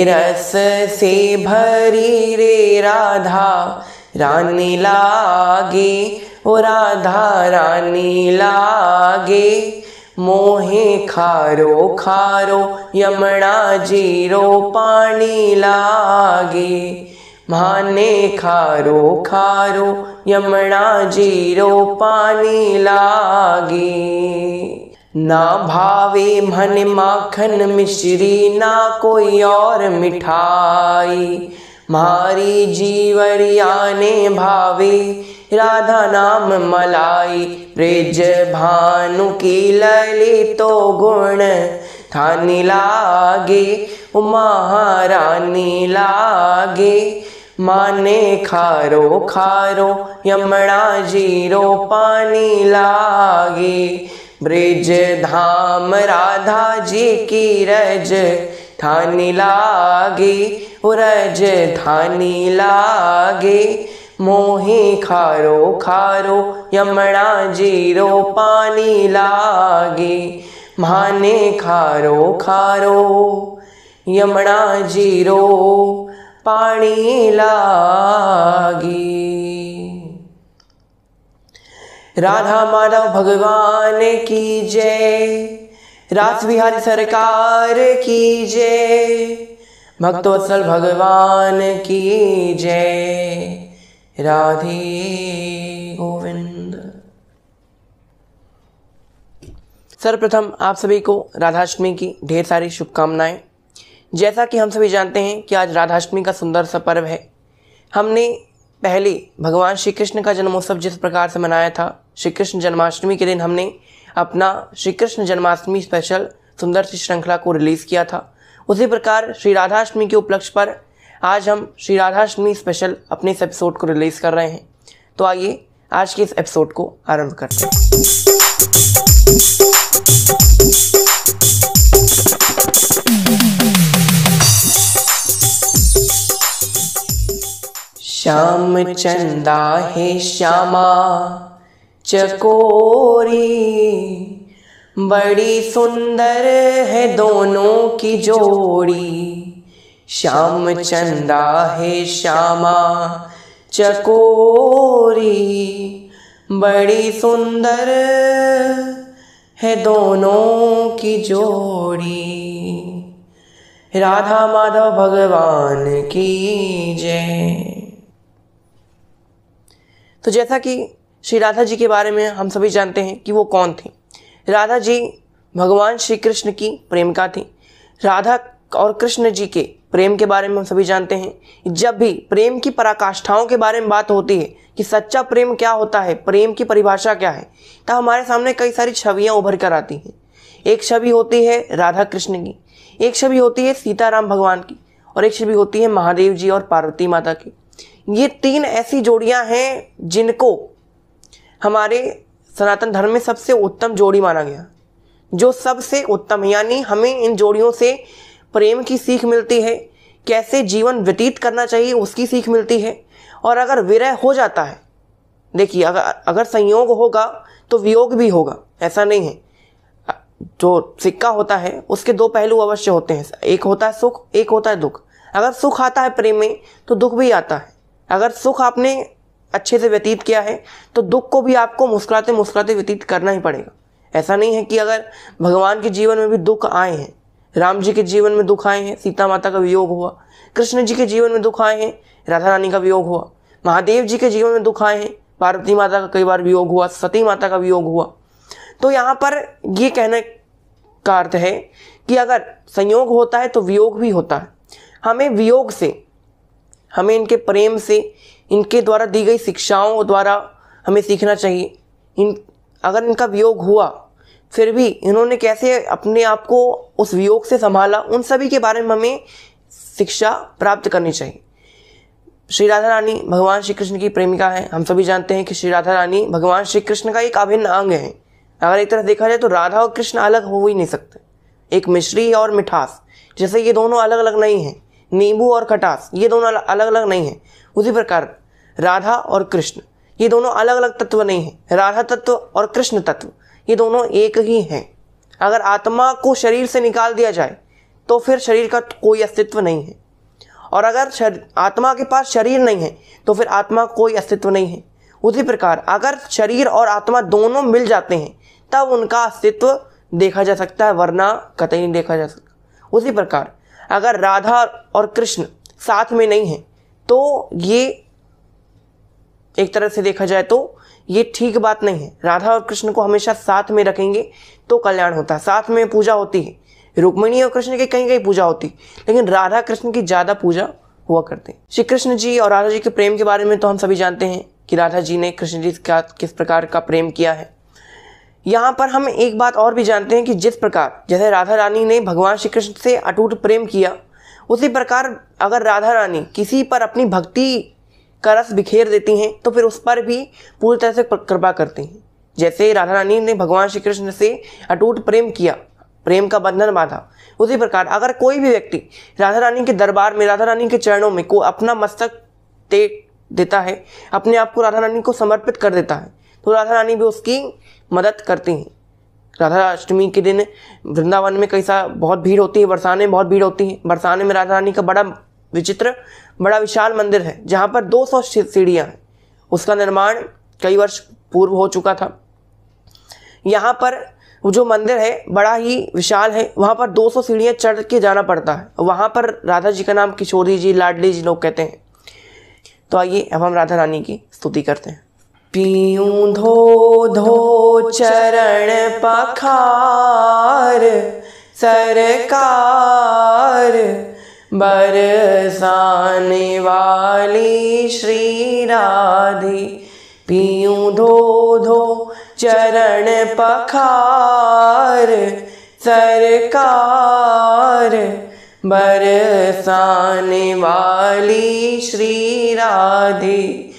रस से भरी रे राधा रानी लागे, ओ राधा रानी लागे। मोहे खारो खारो यमुना जीरो पानी लागे, माने खारो खारो यमुना जीरो पानी लागे। ना भावे मन माखन मिश्री ना कोई और मिठाई, मारी जीवरिया ने भावे राधा नाम मलाई। ब्रिज भानु की ललितो गुण थानी लागे, महारानी लागे। माने खारो खारो यमुना जीरो पानी लागे, ब्रिज धाम राधा जी की रज थानी लागे, रज थानी लागे। मोहे खारो खारो यमुना जीरो पानी लागे, माने खारो खारो यमुना जीरो पानी लागे। राधा माधव भगवान की जय, रास बिहारी सरकार की जय, भक्तवत्सल भगवान की जय। राधे गोविंद। सर्वप्रथम आप सभी को राधाष्टमी की ढेर सारी शुभकामनाएं। जैसा कि हम सभी जानते हैं कि आज राधाष्टमी का सुंदर सा पर्व है। हमने पहले भगवान श्री कृष्ण का जन्मोत्सव जिस प्रकार से मनाया था, श्री कृष्ण जन्माष्टमी के दिन हमने अपना श्री कृष्ण जन्माष्टमी स्पेशल सुंदर सी श्रृंखला को रिलीज़ किया था। उसी प्रकार श्री राधाष्टमी के उपलक्ष्य पर आज हम श्री राधाष्टमी स्पेशल अपने इस एपिसोड को रिलीज़ कर रहे हैं। तो आइए आज के इस एपिसोड को आरंभ करते हैं। श्याम चंदा है श्यामा चकोरी, बड़ी सुंदर है दोनों की जोड़ी। श्याम चंदा है श्यामा चकोरी, बड़ी सुंदर है दोनों की जोड़ी। राधा माधव भगवान की जय। तो जैसा कि श्री राधा जी के बारे में हम सभी जानते हैं कि वो कौन थी। राधा जी भगवान श्री कृष्ण की प्रेमिका थी। राधा और कृष्ण जी के प्रेम के बारे में हम सभी जानते हैं। जब भी प्रेम की पराकाष्ठाओं के बारे में बात होती है कि सच्चा प्रेम क्या होता है, प्रेम की परिभाषा क्या है, तब हमारे सामने कई सारी छवियां उभर कर आती हैं। एक छवि होती है राधा कृष्ण की, एक छवि होती है सीताराम भगवान की, और एक छवि होती है महादेव जी और पार्वती माता की। ये तीन ऐसी जोड़ियां हैं जिनको हमारे सनातन धर्म में सबसे उत्तम जोड़ी माना गया, जो सबसे उत्तम, यानी हमें इन जोड़ियों से प्रेम की सीख मिलती है, कैसे जीवन व्यतीत करना चाहिए उसकी सीख मिलती है। और अगर विरह हो जाता है, देखिए अगर संयोग होगा तो वियोग भी होगा, ऐसा नहीं है। जो सिक्का होता है उसके दो पहलू अवश्य होते हैं, एक होता है सुख, एक होता है दुख। अगर सुख आता है प्रेम में तो दुख भी आता है। अगर सुख आपने अच्छे से व्यतीत किया है तो दुख को भी आपको मुस्कुराते मुस्कुराते व्यतीत करना ही पड़ेगा। ऐसा नहीं है कि अगर भगवान के जीवन में भी दुख आए हैं, राम जी के जीवन में दुख आए हैं, सीता माता का वियोग हुआ, कृष्ण जी के जीवन में दुख आए हैं, राधा रानी का वियोग हुआ, महादेव जी के जीवन में दुख आए हैं, पार्वती माता का कई बार वियोग हुआ, सती माता का वियोग हुआ। तो यहाँ पर ये कहने का अर्थ है कि अगर संयोग होता है तो वियोग भी होता है। हमें वियोग से, हमें इनके प्रेम से, इनके द्वारा दी गई शिक्षाओं द्वारा हमें सीखना चाहिए। अगर इनका वियोग हुआ फिर भी इन्होंने कैसे अपने आप को उस वियोग से संभाला, उन सभी के बारे में हमें शिक्षा प्राप्त करनी चाहिए। श्री राधा रानी भगवान श्री कृष्ण की प्रेमिका है। हम सभी जानते हैं कि श्री राधा रानी भगवान श्री कृष्ण का एक अभिन्न अंग है। अगर एक तरह देखा जाए तो राधा और कृष्ण अलग हो ही नहीं सकते। एक मिश्री और मिठास, जैसे ये दोनों अलग अलग नहीं हैं, नींबू और खटास ये दोनों अलग अलग नहीं हैं, उसी प्रकार राधा और कृष्ण ये दोनों अलग अलग तत्व नहीं हैं। राधा तत्व और कृष्ण तत्व ये दोनों एक ही हैं। अगर आत्मा को शरीर से निकाल दिया जाए तो फिर शरीर का कोई अस्तित्व नहीं है। और अगर आत्मा के पास शरीर नहीं है तो फिर आत्मा कोई अस्तित्व नहीं है। उसी प्रकार अगर शरीर और आत्मा दोनों मिल जाते हैं तब उनका अस्तित्व देखा जा सकता है, वरना कतई नहीं देखा जा सकता। उसी प्रकार अगर राधा और कृष्ण साथ में नहीं हैं तो ये एक तरह से देखा जाए तो ये ठीक बात नहीं है। राधा और कृष्ण को हमेशा साथ में रखेंगे तो कल्याण होता है। साथ में पूजा होती है, रुक्मिणी और कृष्ण की कहीं कहीं पूजा होती, लेकिन राधा कृष्ण की ज़्यादा पूजा हुआ करती है। श्री कृष्ण जी और राधा जी के प्रेम के बारे में तो हम सभी जानते हैं कि राधा जी ने कृष्ण जी का किस प्रकार का प्रेम किया है। यहाँ पर हम एक बात और भी जानते हैं कि जिस प्रकार जैसे राधा रानी ने भगवान श्री कृष्ण से अटूट प्रेम किया, उसी प्रकार अगर राधा रानी किसी पर अपनी भक्ति का रस बिखेर देती हैं तो फिर उस पर भी पूरी तरह से कृपा करती हैं। जैसे राधा रानी ने भगवान श्री कृष्ण से अटूट प्रेम किया, प्रेम का बंधन बांधा, उसी प्रकार अगर कोई भी व्यक्ति राधा रानी के दरबार में, राधा रानी के चरणों में को अपना मस्तक टेक देता है, अपने आप को राधा रानी को समर्पित कर देता है, तो राधा रानी भी उसकी मदद करती हैं। राधा अष्टमी के दिन वृंदावन में बहुत भीड़ होती है, बरसाने में बहुत भीड़ होती है। बरसाने में राधा रानी का बड़ा विशाल मंदिर है जहाँ पर 200 सीढ़ियाँ हैं। उसका निर्माण कई वर्ष पूर्व हो चुका था। यहाँ पर जो मंदिर है बड़ा ही विशाल है, वहाँ पर 200 सीढ़ियाँ चढ़ के जाना पड़ता है। वहाँ पर राधा जी का नाम किशोरी जी, लाडली जी लोग कहते हैं। तो आइए अब हम राधा रानी की स्तुति करते हैं। पीयूं धो धो चरण पखार सरकार, बरसाने वाली श्री राधे। पीयूं धो धो चरण पखार सरकार, बरसाने वाली श्री राधे।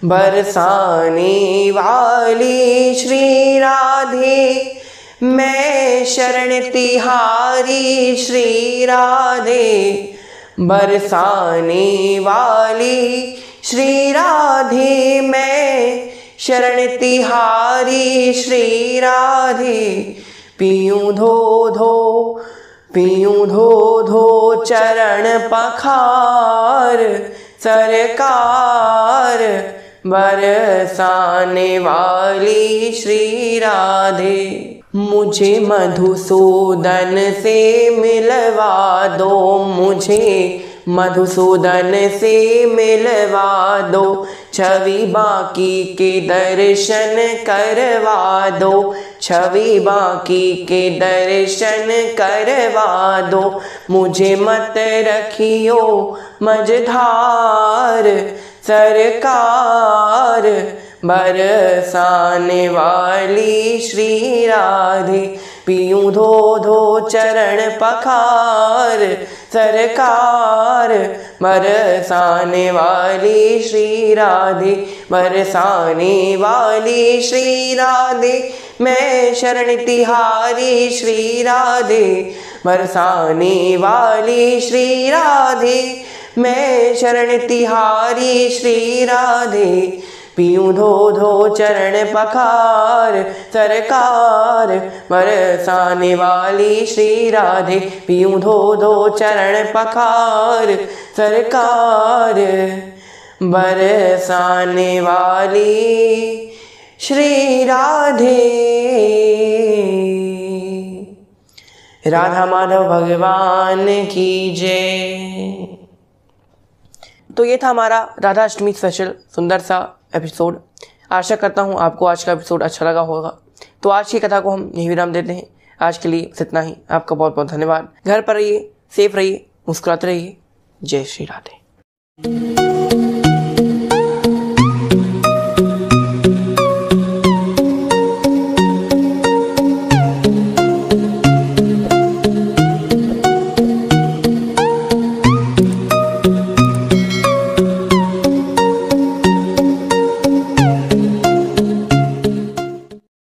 बरसाने वाली श्री राधे, मैं शरण तिहारी श्री राधे। बरसाने वाली श्री राधे, मैं शरण तिहारी श्री राधे। पीयूं धो धो चरण पखार सरकार, बरसाने वाली श्री राधे। मुझे मधुसूदन से मिलवा दो, मुझे मधुसूदन से मिलवा दो। छवि बाकी के दर्शन करवा दो, छवि बाकी के दर्शन करवा दो। मुझे मत रखियो मझधार सरकार, बरसाने वाली श्री राधे। पीयूं धो धो चरण पखार सरकार, बरसाने वाली श्री राधे। बरसाने वाली श्री राधे, मैं शरण तिहारी श्री राधे। बरसाने वाली श्री राधे, मैं शरण तिहारी श्री राधे। पीयूं धो धो चरण पखार सरकार, बरसाने वाली श्री राधे। पीयूं धो धो चरण पखार सरकार, बरसाने वाली श्री राधे। राधा माधव भगवान की जय। तो ये था हमारा राधा अष्टमी स्पेशल सुंदर सा एपिसोड। आशा करता हूँ आपको आज का एपिसोड अच्छा लगा होगा। तो आज की कथा को हम यहीं विराम देते हैं। आज के लिए इतना ही। आपका बहुत बहुत धन्यवाद। घर पर रहिए, सेफ रहिए, मुस्कुराते रहिए। जय श्री राधे।